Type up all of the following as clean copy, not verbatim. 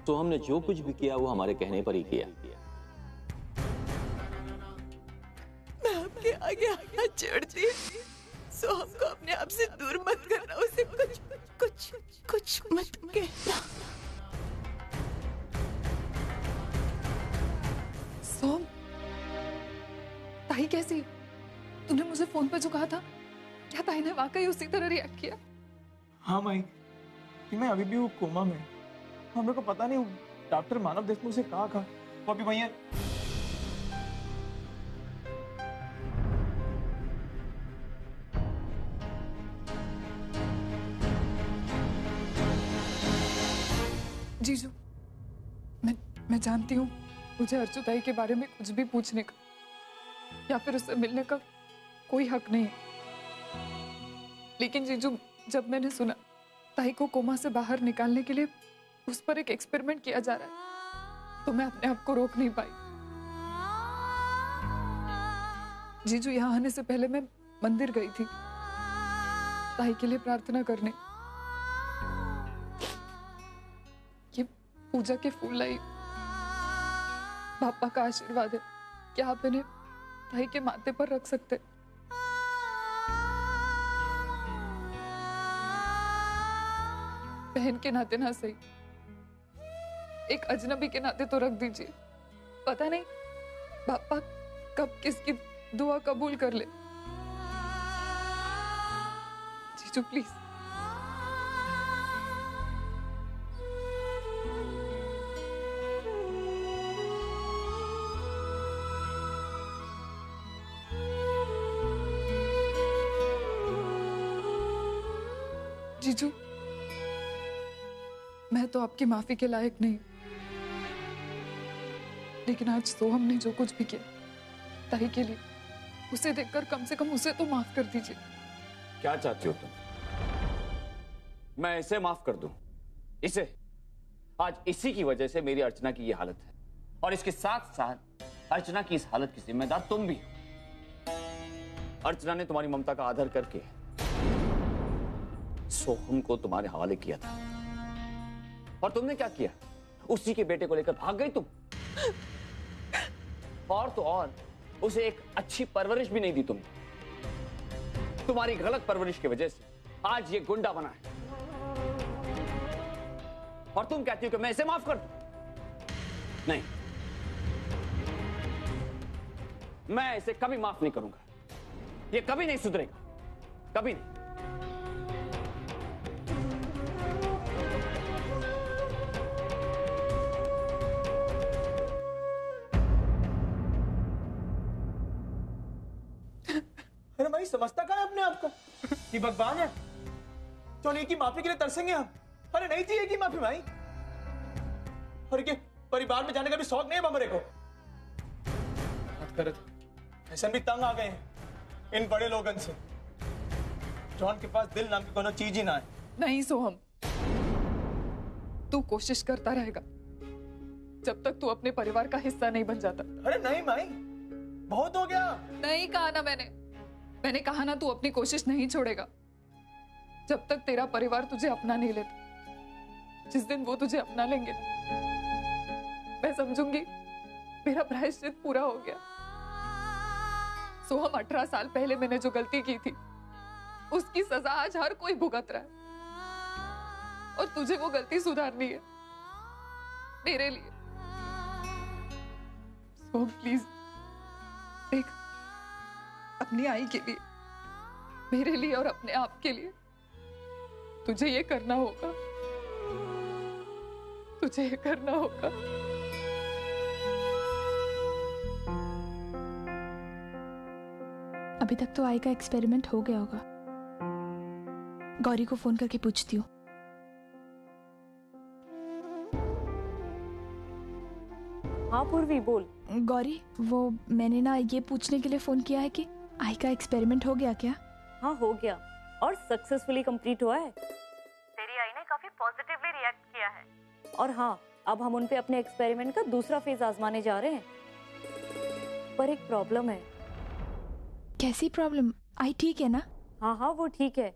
तो हमने जो कुछ भी किया वो हमारे कहने पर ही किया। मैं आपके आगे हाथ जोड़ती हूँ, सो हमको अपने आप से दूर मत करना, उसे कुछ कुछ कुछ मत कहना। सोम, ताई कैसी? तूने मुझे फोन पे जो कहा था, क्या ताई ने वाकई उसी तरह रिएक्ट किया? हाँ माई, कि मैं अभी भी वो कोमा में। हाँ, मेरे को पता नहीं डॉक्टर मानव देशमुख से कहा वो अभी वहीं है। जीजू, मैं जानती हूँ मुझे अर्चू ताई के बारे में कुछ भी पूछने का या फिर उससे मिलने का कोई हक नहीं है, लेकिन जीजू जब मैंने सुना ताई को कोमा से बाहर निकालने के लिए उस पर एक एक्सपेरिमेंट किया जा रहा है, तो मैं अपने आप को रोक नहीं पाई। जीजू, यहाँ आने से पहले मैं मंदिर गई थी ताई के लिए प्रार्थना करने। ये पूजा के फूल लाई, पापा का आशीर्वाद है, क्या आप इन्हें ताई के माथे पर रख सकते? बहन के नाते ना सही, एक अजनबी के नाते तो रख दीजिए। पता नहीं पापा कब किसकी दुआ कबूल कर ले। जीजू प्लीज। जीजू, मैं तो आपकी माफी के लायक नहीं, लेकिन आज सोहम ने जो कुछ भी किया ताई के लिए, उसे देखकर कम से कम उसे तो माफ कर दीजिए। क्या चाहती हो तुम? मैं इसे माफ कर दूं? इसे? आज इसी की वजह से मेरी अर्चना की ये हालत है, और इसके साथ साथ अर्चना की इस हालत की जिम्मेदार तुम भी हो। अर्चना ने तुम्हारी ममता का आदर करके सोहम को तुम्हारे हवाले किया था, और तुमने क्या किया? उसी के बेटे को लेकर भाग गई तुम। और तो और उसे एक अच्छी परवरिश भी नहीं दी तुमने। तुम्हारी गलत परवरिश की वजह से आज ये गुंडा बना है, और तुम कहती हो कि मैं इसे माफ कर दूं? नहीं, मैं इसे कभी माफ नहीं करूंगा। ये कभी नहीं सुधरेगा, कभी नहीं। अरे भाई, समझता कहाँ है अपने आप को? ये भगवान है तो नहीं की माफी के लिए तरसेंगे हम? अरे नहीं चाहिए कि माफी भाई। और ये परिवार में जाने का भी शौक नहीं है हमारे को। ऐसा भी तंग आ गए हैं इन बड़े लोगन से, जॉन के पास दिल नाम की कोनो चीज ही ना है। नहीं सोहम, तू कोशिश करता रहेगा जब तक तू अपने परिवार का हिस्सा नहीं बन जाता। अरे नहीं माई, बहुत हो गया। नहीं कहा ना मैंने कहा ना तू अपनी कोशिश नहीं छोड़ेगा जब तक तेरा परिवार तुझे अपना नहीं लेता। जिस दिन वो तुझे अपना लेंगे मैं समझूंगी मेरा प्रायश्चित पूरा हो गया। सोहम, 18 साल पहले मैंने जो गलती की थी उसकी सजा आज हर कोई भुगत रहा है, और तुझे वो गलती सुधारनी है मेरे लिए। सोहम प्लीज देख, अपनी आई के लिए, मेरे लिए और अपने आप के लिए तुझे ये करना होगा, तुझे ये करना होगा। अभी तक तो आई का एक्सपेरिमेंट हो गया होगा। गौरी को फोन करके पूछती हूँ। हाँ पूर्वी, बोल। गौरी, वो मैंने ना ये पूछने के लिए फोन किया है कि आई का एक्सपेरिमेंट हो गया क्या? हाँ हो गया, और सक्सेसफुली कंप्लीट हुआ है। तेरी आई ने काफी पॉजिटिवली रिएक्ट किया है। और हाँ, अब हम उन पे अपने एक्सपेरिमेंट का दूसरा फेज आजमाने जा रहे हैं। पर एक प्रॉब्लम है। कैसी प्रॉब्लम? आई ठीक है ना? हाँ हाँ, वो ठीक है,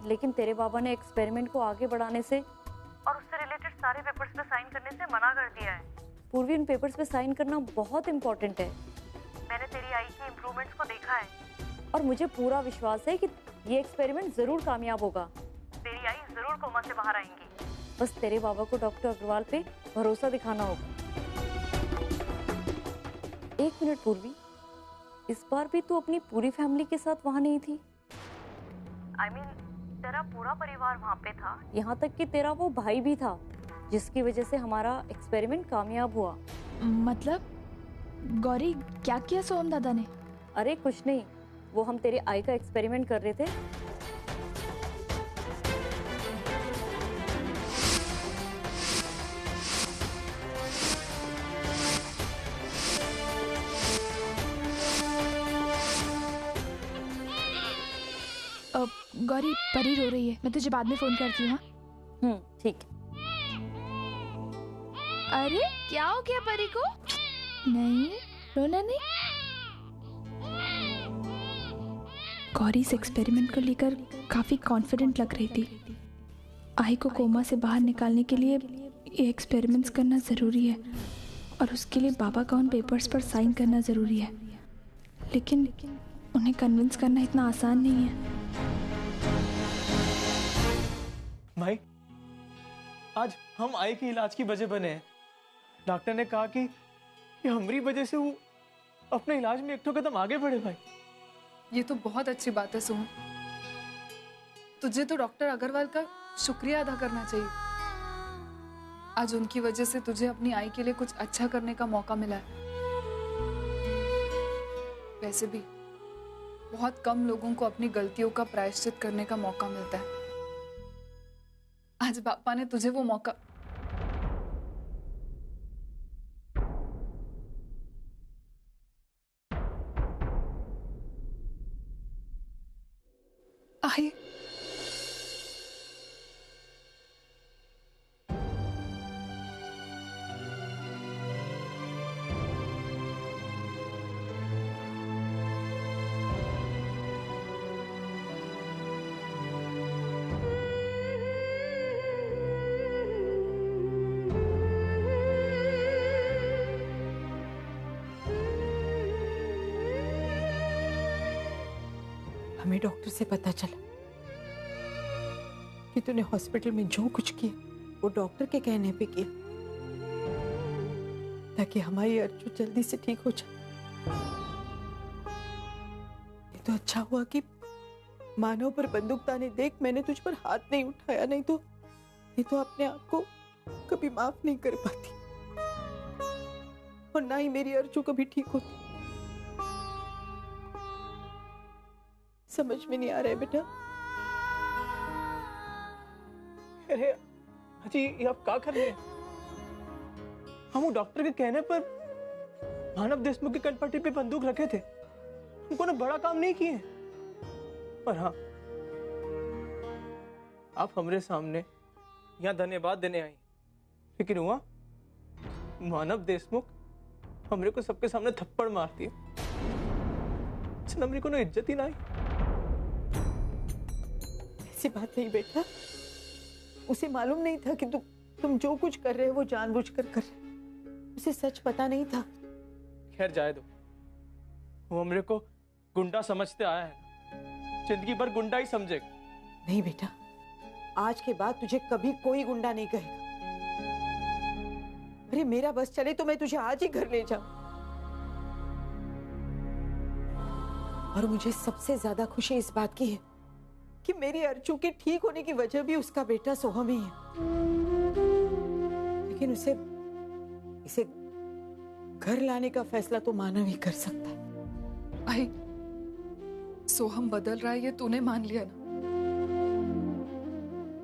लेकिन तेरे बाबा ने एक्सपेरिमेंट को आगे बढ़ाने से और उससे रिलेटेड सारे पेपर्स पे साइन करने से मना कर दिया है। पूर्वी, उन पेपर्स पे साइन करना बहुत इम्पोर्टेंट है। मैंने तेरी आई की इम्प्रूवमेंट्स को देखा है और मुझे पूरा विश्वास है कि ये एक्सपेरिमेंट जरूर कामयाब होगा। तेरी आई जरूर कोमा से बाहर आएंगी। बस तेरे बाबा को डॉक्टर अग्रवाल पे भरोसा दिखाना होगा। एक मिनट पूर्वी, इस बार भी तू अपनी पूरी फैमिली के साथ वहां नहीं थी? I mean, तेरा पूरा परिवार वहां पे था, यहाँ तक कि तेरा वो भाई भी था जिसकी वजह से हमारा एक्सपेरिमेंट कामयाब हुआ। मतलब गौरी, क्या किया सोहम दादा ने? अरे कुछ नहीं, वो हम तेरे आई का एक्सपेरिमेंट कर रहे थे। गौरी, परी रो रही है, मैं तुझे बाद में फोन करती हूँ। हाँ? ठीक। अरे क्या हो गया परी को? नहीं, रोना नहीं। गौरी इस एक्सपेरिमेंट को लेकर काफी कॉन्फिडेंट लग रही थी। आई को कोमा से बाहर निकालने के लिए ये एक्सपेरिमेंट्स करना जरूरी है और उसके लिए बाबा का उन पेपर्स पर साइन करना जरूरी है, लेकिन उन्हें कन्विंस करना इतना आसान नहीं है। भाई, आज हम आई के इलाज की वजह बने हैं। डॉक्टर ने कहा कि हमारी वजह से वो अपने इलाज में एक तो कदम आगे बढ़े। भाई, ये तो बहुत अच्छी बात है सोहम। तुझे तो डॉक्टर अग्रवाल का शुक्रिया अदा करना चाहिए। आज उनकी वजह से तुझे अपनी आई के लिए कुछ अच्छा करने का मौका मिला है। वैसे भी बहुत कम लोगों को अपनी गलतियों का प्रायश्चित करने का मौका मिलता है। आज पापा ने तुझे वो मौका आई। हमें डॉक्टर से पता चला कि तूने हॉस्पिटल में जो कुछ किया वो डॉक्टर के कहने पे किया ताकि हमारी अर्जु जल्दी से ठीक हो जाए। ये तो अच्छा हुआ कि मानव पर बंदूक ताने देख मैंने तुझ पर हाथ नहीं उठाया, नहीं तो अपने आप को कभी माफ नहीं कर पाती और ना ही मेरी अर्जु कभी ठीक होती। समझ में नहीं आ रहा है बेटा। अरे अजी, ये आप क्या कर रहे हैं? हम वो डॉक्टर के कहने पर मानव देशमुख की कनपट्टी पे बंदूक रखे थे। उनको ना बड़ा काम नहीं किए, पर हाँ, आप हमारे सामने यहाँ धन्यवाद देने आई, लेकिन हुआ मानव देशमुख हमरे को सबके सामने थप्पड़ मारती है। हमरे को ना इज्जत ही ना आई। ऐसी बात नहीं बेटा, उसे मालूम नहीं था कि तुम जो कुछ कर रहे हो वो जानबूझकर कर रहे हो। उसे सच पता नहीं था। खैर जाए दो, वो हमरे को गुंडा समझते आया है, जिंदगी भर गुंडा ही समझेगा। नहीं बेटा, आज के बाद तुझे कभी कोई गुंडा नहीं कहेगा। अरे मेरा बस चले तो मैं तुझे आज ही घर ले जाऊं। और मुझे सबसे ज्यादा खुशी इस बात की है कि मेरी अर्जु के ठीक होने की वजह भी उसका बेटा सोहम ही है, लेकिन इसे घर लाने का फैसला तो मानव ही कर सकता है। आई, सोहम बदल रहा है ये तूने मान लिया ना।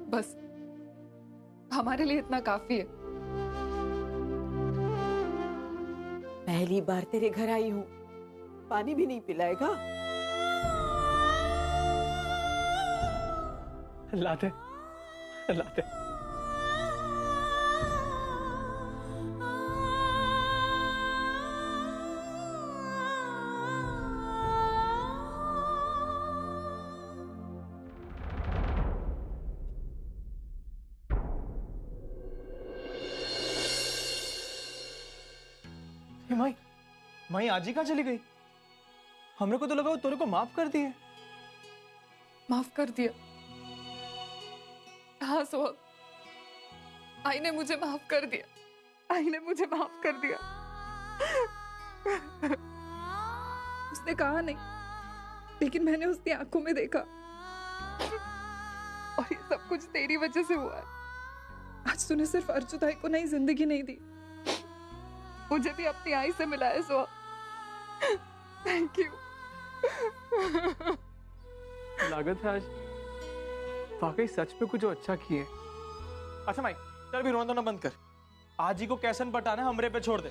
बस हमारे लिए इतना काफी है। पहली बार तेरे घर आई हूं, पानी भी नहीं पिलाएगा? लाते लाते। माई आज ही कहाँ चली गई? हमरे को तो लगा वो तोरे को माफ कर दिए। माफ कर दिया? हाँ सोहम, आई ने मुझे माफ कर दिया। आई ने मुझे माफ कर दिया। उसने कहा नहीं, लेकिन मैंने उसकी आंखों में देखा। और ये सब कुछ तेरी वजह से हुआ है। आज तूने सिर्फ अर्जुन आई को नई जिंदगी नहीं दी, मुझे भी अपनी आई से मिला है सोहम। Thank you. लागत है आज वाकई सच में कुछ अच्छा किए। अच्छा माई, चल भी रोना धोना बंद कर। आज ही को कैसन बटाना हमरे पे छोड़ दे।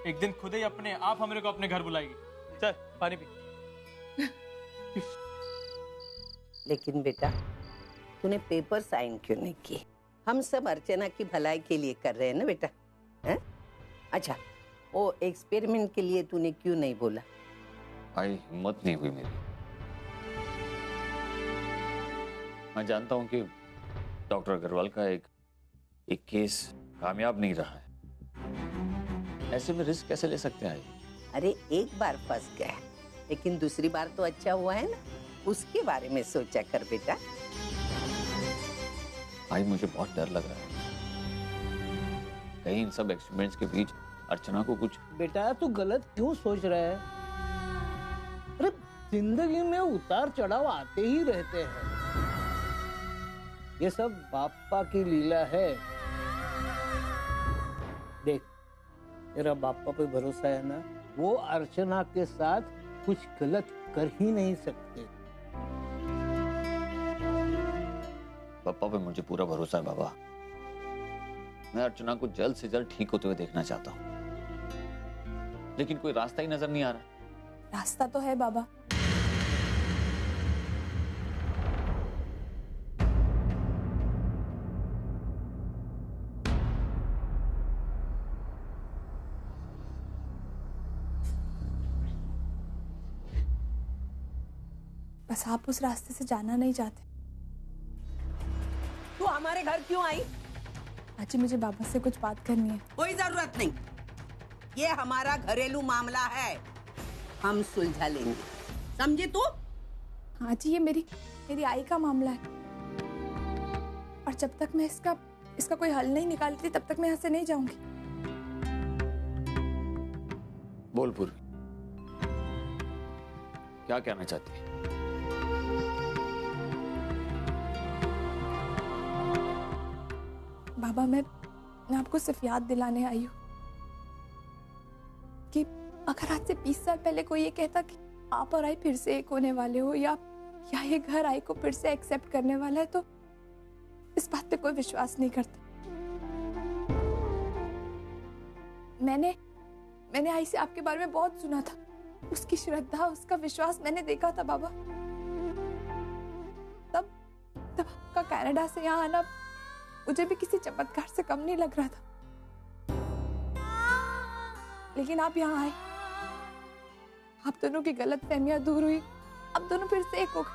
एक दिन खुद ही अपने आप हमरे को अपने घर बुलाएगी। चल पानी पी। लेकिन बेटा, तूने पेपर साइन क्यों नहीं किए? हम सब अर्चना की भलाई के लिए कर रहे हैं ना बेटा, हैं? अच्छा, वो एक्सपेरिमेंट के लिए तूने क्यों नहीं बोला? आई हिम्मत नहीं हुई मेरी। मैं जानता हूं कि डॉक्टर अग्रवाल का एक केस कामयाब नहीं रहा है। ऐसे में रिस्क कैसे ले सकते हैं? अरे एक बार फंस गया, लेकिन दूसरी बार तो अच्छा हुआ है ना, उसके बारे में सोचा कर बेटा। भाई मुझे बहुत डर लग रहा है, कहीं इन सब एक्सपेरिमेंट्स के बीच अर्चना को कुछ। बेटा तू गलत क्यों सोच रहा है? अरे जिंदगी में उतार चढ़ाव आते ही रहते हैं, ये सब बापा की लीला है। देख, तेरा बापा पे भरोसा है ना, वो अर्चना के साथ कुछ गलत कर ही नहीं सकते। पापा पे मुझे पूरा भरोसा है बाबा। मैं अर्चना को जल्द से जल्द ठीक होते हुए देखना चाहता हूँ, लेकिन कोई रास्ता ही नजर नहीं आ रहा। रास्ता तो है बाबा। बस आप उस रास्ते से जाना नहीं चाहते। तू हमारे घर क्यों आई? आजी, मुझे बाबा से कुछ बात करनी है। कोई जरूरत नहीं, ये हमारा घरेलू मामला है, हम सुलझा लेंगे, समझे तू? हाँ जी, ये मेरी आई का मामला है, और जब तक मैं इसका कोई हल नहीं निकालती तब तक मैं यहाँ से नहीं जाऊंगी। बोल पूर्वी, क्या कहना चाहती है? बाबा, मैं आपको सिर्फ याद दिलाने आई हूँ कि अगर आज से 20 साल पहले कोई ये कहता कि आप और आई फिर से एक होने वाले हो, या ये घर आई को फिर से एक्सेप्ट करने वाला है, तो इस बात पे कोई विश्वास नहीं करता। मैंने आई से आपके बारे में बहुत सुना था, उसकी श्रद्धा, उसका विश्वास मैंने देखा था बाबा। तब आपका कनाडा से यहाँ आना मुझे भी किसी चमत्कार से कम नहीं लग रहा था, लेकिन आप यहाँ आए, आप दोनों की गलतफहमियां दूर हुई, अब दोनों फिर से एक हो गए।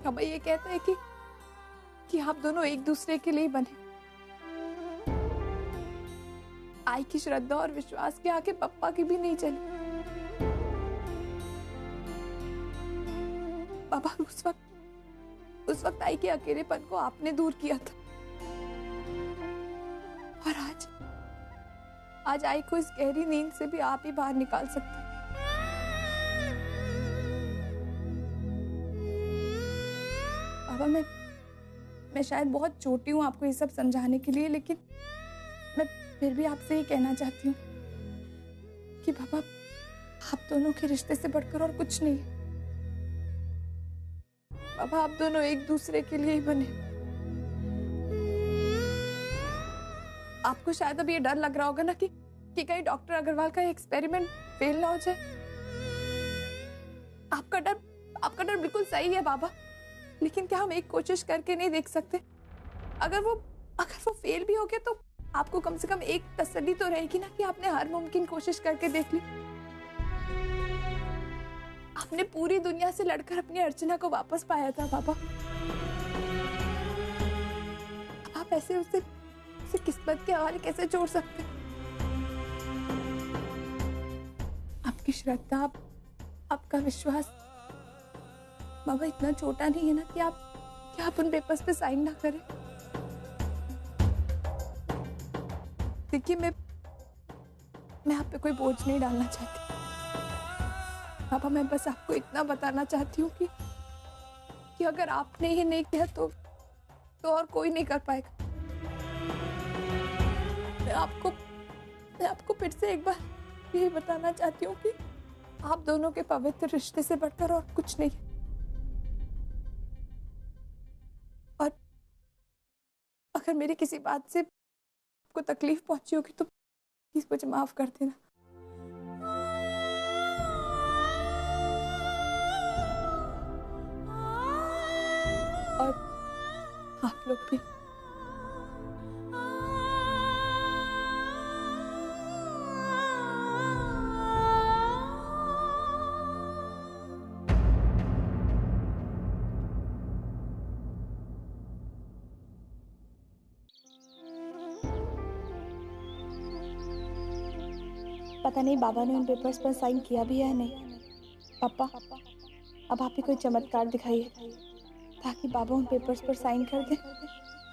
बाबा ये कहते हैं कि आप दोनों एक दूसरे के लिए बने। आई की श्रद्धा और विश्वास के आगे पप्पा की भी नहीं चली। बाबा, उस वक्त आई के अकेलेपन को आपने दूर किया था, और आज आई को इस गहरी नींद से भी आप ही बाहर निकाल सकते हैं। बाबा, मैं शायद बहुत छोटी हूँ आपको ये सब समझाने के लिए, लेकिन मैं फिर भी आपसे ये कहना चाहती हूँ कि बाबा, आप दोनों के रिश्ते से बढ़कर और कुछ नहीं है। बाबा, आप दोनों एक दूसरे के लिए ही बने। आपको शायद अब ये डर लग रहा होगा ना कि कहीं डॉक्टर अग्रवाल का एक्सपेरिमेंट फेल ना हो जाए। आपका डर बिल्कुल सही है बाबा, लेकिन क्या हम एक कोशिश करके नहीं देख सकते? अगर वो फेल भी हो गया तो आपको कम से कम एक तसल्ली तो रहेगी ना कि आपने हर मुमकिन कोशिश करके देख ली। आपने पूरी दुनिया से लड़कर अपनी अर्चना को वापस पाया था बाबा। आप ऐसे उसे किस्मत के हवाले कैसे छोड़ सकते? आपकी श्रद्धा, आपका विश्वास बाबा इतना छोटा नहीं है ना कि आप उन पेपर्स पे साइन ना करें। देखिए मैं आप पे कोई बोझ नहीं डालना चाहती बाबा, मैं बस आपको इतना बताना चाहती हूँ कि अगर आपने ही नहीं किया तो और कोई नहीं कर पाएगा। मैं आपको फिर से एक बार यही बताना चाहती हूँ कि आप दोनों के पवित्र रिश्ते से बढ़कर और कुछ नहीं है। और अगर मेरी किसी बात से आपको तकलीफ पहुंची होगी तो प्लीज मुझे माफ कर देना। और आप लोग भी। पता नहीं बाबा ने उन पेपर्स पर साइन किया भी है या नहीं। पापा अब आप ही कोई चमत्कार दिखाइए ताकि बाबा उन पेपर्स पर साइन कर दें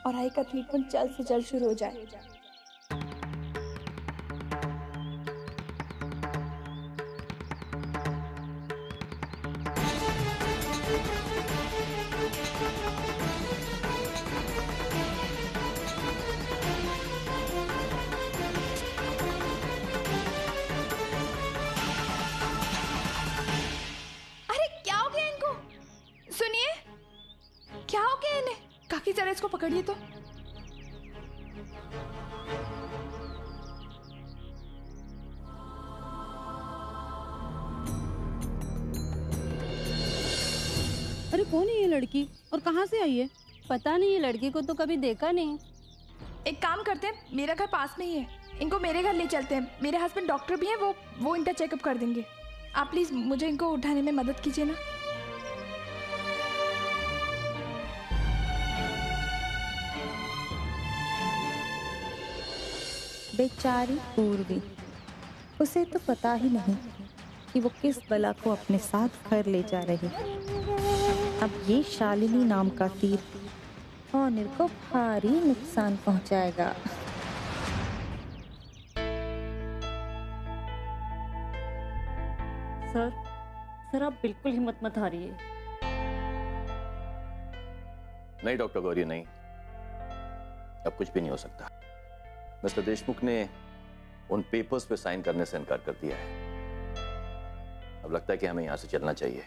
और आई का ट्रीटमेंट जल्द से जल्द शुरू हो जाए। काकी जरा इसको पकड़िए तो। अरे कौन है ये लड़की और कहाँ से आई है? पता नहीं, ये लड़की को तो कभी देखा नहीं। एक काम करते हैं, मेरा घर पास में ही है, इनको मेरे घर ले चलते हैं। मेरे हस्बैंड डॉक्टर भी हैं, वो इनका चेकअप कर देंगे। आप प्लीज मुझे इनको उठाने में मदद कीजिए ना। बेचारी पूर्वी, उसे तो पता ही नहीं कि वो किस बला को अपने साथ घर ले जा रही। अब ये शालिनी नाम का तीर ऑनिर को भारी नुकसान पहुंचाएगा। सर आप बिल्कुल हिम्मत मत हारिए। नहीं डॉक्टर गौरी, नहीं, अब कुछ भी नहीं हो सकता। मिस्टर देशमुख ने उन पेपर्स पे साइन करने से इनकार कर दिया है। अब लगता है कि हमें यहां से चलना चाहिए।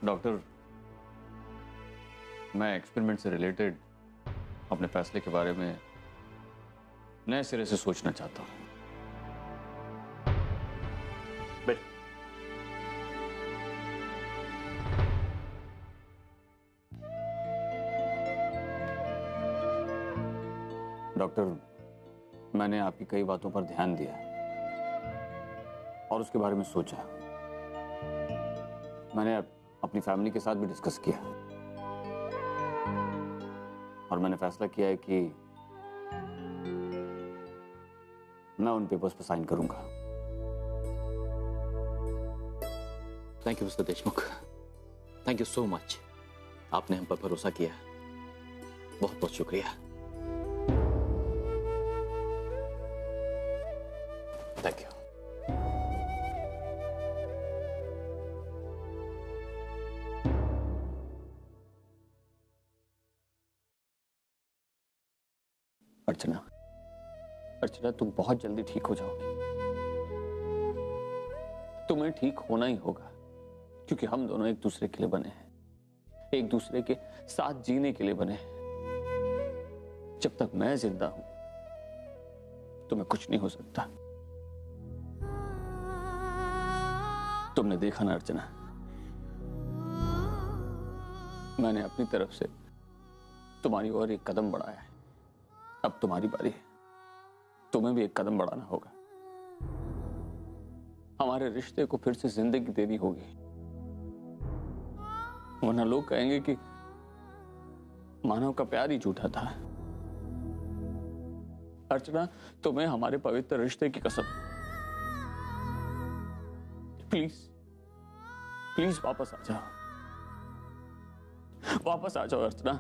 डॉक्टर, मैं एक्सपेरिमेंट से रिलेटेड अपने फैसले के बारे में नए सिरे से सोचना चाहता हूं। डॉक्टर, मैंने आपकी कई बातों पर ध्यान दिया और उसके बारे में सोचा। मैंने अपनी फैमिली के साथ भी डिस्कस किया और मैंने फैसला किया है कि मैं उन पेपर्स पर साइन करूंगा। Thank you mister Deshmukh, thank you so much. आपने हम पर भरोसा किया, बहुत बहुत शुक्रिया। Thank you. अर्चना, तुम बहुत जल्दी ठीक हो जाओगी। तुम्हें ठीक होना ही होगा क्योंकि हम दोनों एक दूसरे के लिए बने हैं, एक दूसरे के साथ जीने के लिए बने हैं। जब तक मैं जिंदा हूं तुम्हें कुछ नहीं हो सकता। तुमने देखा ना अर्चना, मैंने अपनी तरफ से तुम्हारी ओर एक कदम बढ़ाया है। अब तुम्हारी बारी है, तुम्हें भी एक कदम बढ़ाना होगा। हमारे रिश्ते को फिर से जिंदगी देनी होगी, वरना लोग कहेंगे कि मानव का प्यार ही झूठा था। अर्चना, तुम्हें हमारे पवित्र रिश्ते की कसम, प्लीज प्लीज वापस आ जाओ, वापस आ जाओ अर्चना।